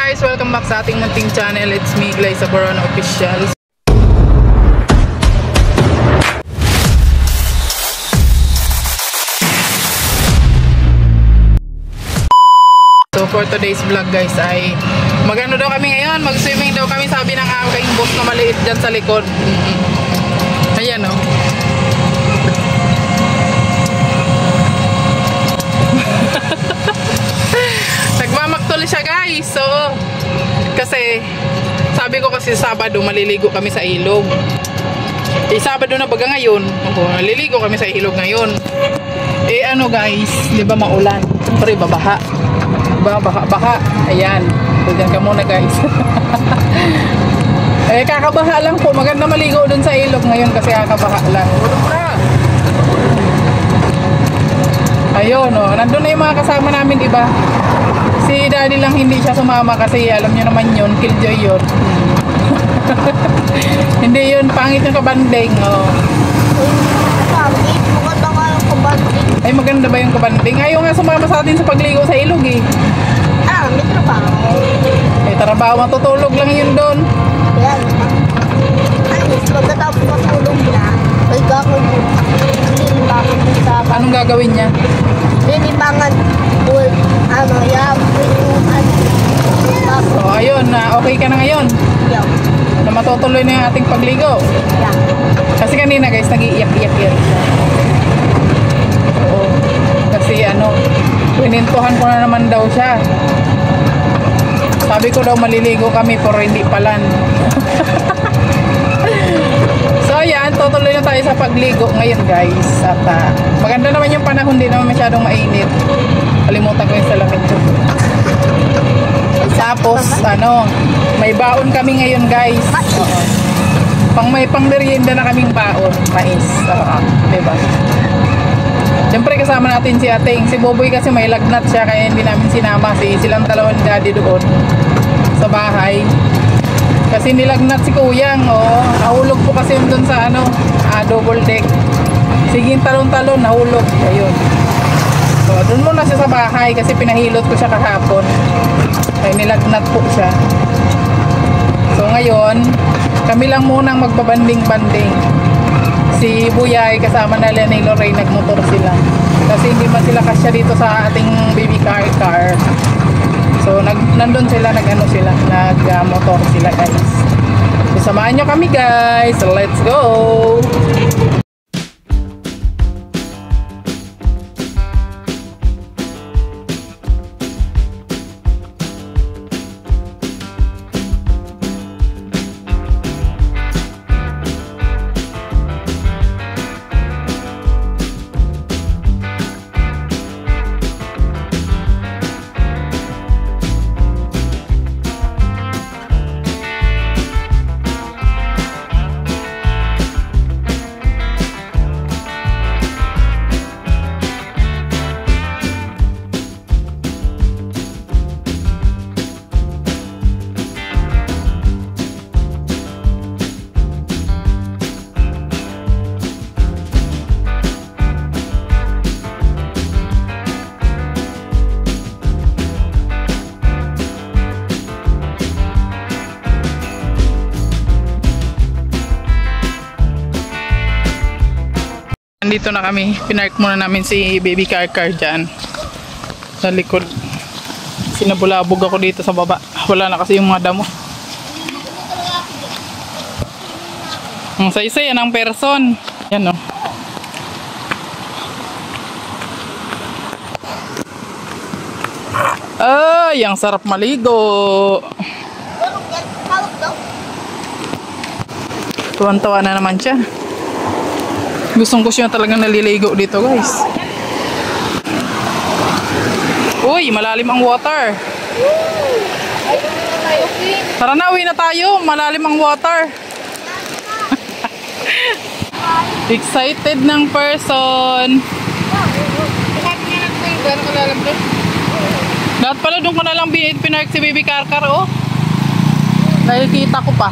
guys! Welcome back sa ating munting channel. It's me, Glyza Corona Official. So for today's vlog guys ay magano daw kami ngayon, mag-swimming daw kami, sabi ng aking boss na maliit dyan sa likod. Ayan o. Nagmamaktol siya guys. So kasi sabi ko kasi Sabado maliligo kami sa ilog. Sabado na baga ngayon. Naliligo kami sa ilog ngayon. Ano guys, di ba maulan? Siyempre babaha. Baka. Ayan. Diyan ka muna guys. Kakabaha lang po. Maganda maligo dun sa ilog ngayon kasi kakabaha lang. Ayun o. Nandun na yung mga kasama namin, diba? Si daddy lang hindi siya sumama kasi alam niyo naman yun. Killjoy yun. Hindi yun. Pangit yung kabanding. Oh. Maganda nga yung kabanding. Ay, maganda ba yung kabanding? Ayaw nga sumama sa atin sa pagligo sa ilog eh. May trabaho. May trabaho. Matutulog lang yun doon. Yan. Pagkatapos matulog na, ay gagawin lilibangan sa... Anong gagawin niya? Lilibangan So, ayun. Okay ka na ngayon? Yeah. Na matutuloy na yung ating pagligo? Yeah. Kasi kanina guys, nag-iiyak-iyak yan. Oo. Kasi pinintuhan ko na naman daw siya. Sabi ko daw maliligo kami pero hindi palan. So ayan, tutuloy na tayo sa pagligo ngayon guys. At maganda naman yung panahon, hindi naman masyadong mainit. Kalimutan ko yung salamin ko. Tapos may baon kami ngayon guys. May pangmerienda na kaming baon, mais. Diba? Siyempre kasama natin si Ating. Si Boboy kasi may lagnat siya kaya hindi namin sinama. Silang dalawa ni Daddy doon sa bahay. Kasi nilagnat si Kuyang. Nahulog po kasi yun doon sa double deck. Sige, talon-talon, nahulog. Ayun. So, doon muna siya sa bahay kasi pinahilot ko siya kahapon. Kaya nilagnat po siya. So ngayon, kami lang munang magbabanding-banding. Si Buyay kasama na ni Lorraine, nagmotor sila. Kasi hindi man sila kasya dito sa ating baby car. So nandun sila, nagmotor sila guys. So samahan nyo kami guys. Let's go! Dito na kami, pinark muna namin si baby car dyan sa likod. Sinabulabog ako dito sa baba, wala na kasi yung mga damo. Ang saysay yan ang person. Yan o. Ay, ang sarap maligo. Tuwan-tawa na naman siya. Gustong ko siya talagang naliligo dito guys. Uy, malalim ang water. Tara na, uwi na tayo. Malalim ang water. Excited ng person. Lahat pala doon ko na lang pinark si baby car oh. Nakikita ko pa.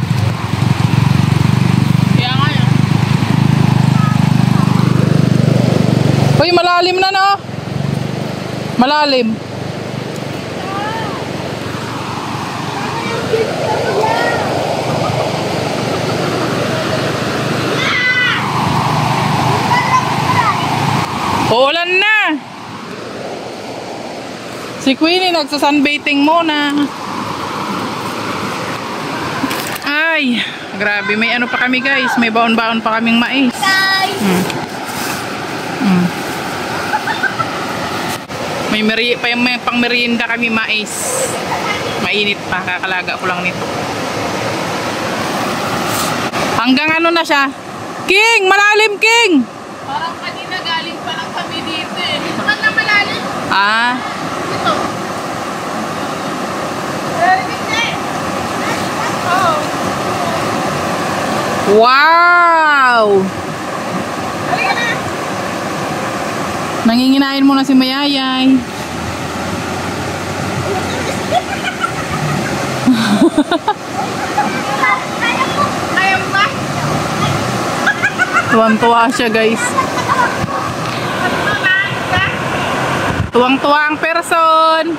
Uy, malalim na no? Malalim. Si Queenie nagsa-sunbathing muna. Ay, grabe. May ano pa kami guys. May baon-baon pa kaming mais. Guys! May pang merienda kami mais. Mainit pa. Kakalaga ko lang nito. Hanggang ano na siya? King! Malalim, King! Parang kanina galing pa lang kami dito eh. Dito ka na malalim. Ah, Dito. Hindi. Oh. wow! Halika na. Nanginginain mo na si Mayayay. Kaya ba? Tuwang-tuwa siya guys. Tuwang-tuwa ang person.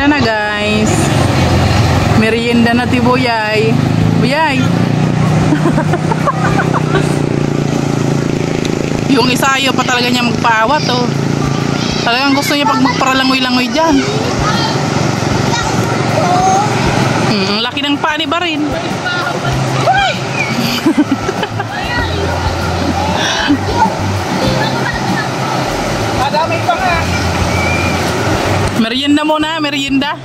Na guys, merienda na ti Buyay. Buyay. Yung isayo pa talaga niya magpawat oh. Talagang gusto niya pag magparalangoy-langoy dyan. Ang laki ng paa ni Barin. Madami pa nga. Merienda muna, merienda.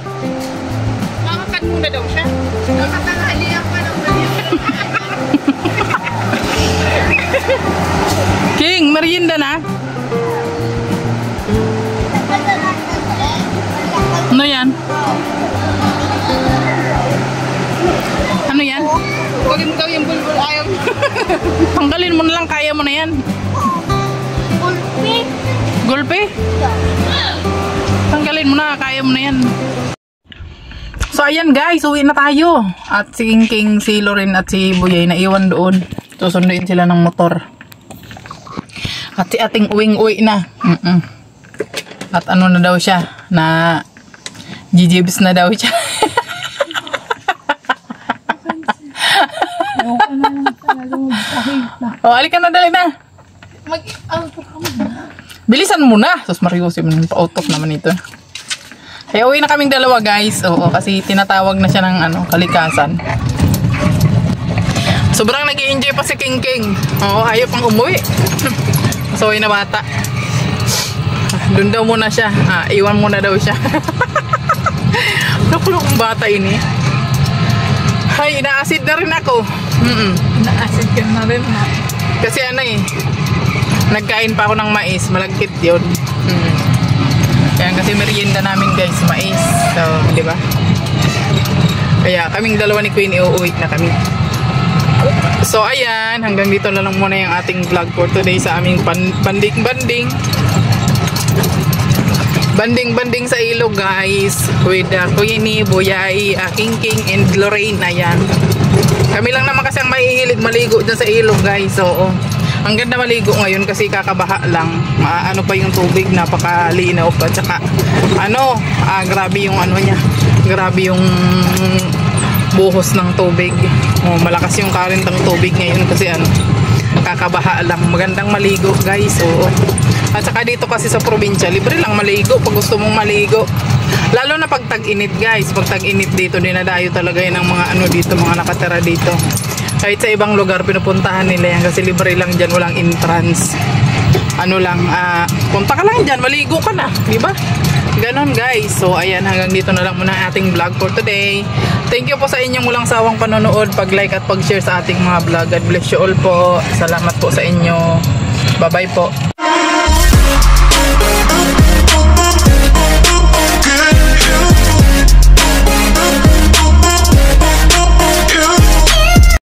Makakat muna daw siya. Nakatanghalian pa ng merienda. King, merienda na. Ano yan? Ano yan? Huwag mo daw yung bulbul ayaw. Tanggalin mo na lang, kaya mo na yan. Ulpi. Gulpe? Tanggalin mo na, kaya mo na yan. So ayan guys, uwi na tayo. At si King, si Loren at si Buyay naiwan doon. Susunduin sila ng motor. At si ating uwing-uwi na. At ano na daw siya, na jijibs na daw siya. Oh, alika na, dali na. Bilisan mo na. Sus Mariusin, pa-autok naman ito. Kaya uwi na kaming dalawa guys. Oo, kasi tinatawag na siya ng ano, kalikasan. Sobrang nag-i-enjoy pa si King King. Oo, ayaw pang umuwi. Pasaway na bata. Doon daw muna siya. Iwan muna daw siya. Nakulong bata ini. Hay, ina-acid na rin ako. Naasid ka na rin na. Kasi ano eh, nagkain pa ako ng mais. Malagkit yun. Kaya kasi merienda namin guys, mais. So, di ba? Kaya kaming dalawa ni Queen iuuwi na kami. So ayan, hanggang dito na lang muna yung ating vlog for today sa aming banding sa ilog guys, with Queenie, Boyay, King King and Lorraine. Ayan, kami lang naman kasi ang mahihilig maligo dyan sa ilog guys. So ang ganda maligo ngayon kasi kakabaha lang, ano pa yung tubig, napakalinaw pa, tsaka grabe yung niya, grabe yung buhos ng tubig. Malakas yung current ng tubig ngayon kasi kakabaha lang, magandang maligo guys. At saka dito kasi sa probinsya, libre lang maligo pag gusto mong maligo, lalo na pag tag-init guys. Pag tag-init dito, dinadayo talaga yun ng mga dito, mga nakatira dito. Kahit sa ibang lugar pinupuntahan nila yan kasi libre lang dyan, walang entrance. Punta ka lang dyan, maligo ka na, di ba? Ganon guys. So ayan, hanggang dito na lang muna ang ating vlog for today. Thank you po sa inyong walang sawang panonood, pag-like at pag-share sa ating mga vlog. God bless you all po. Salamat po sa inyo. Bye bye po.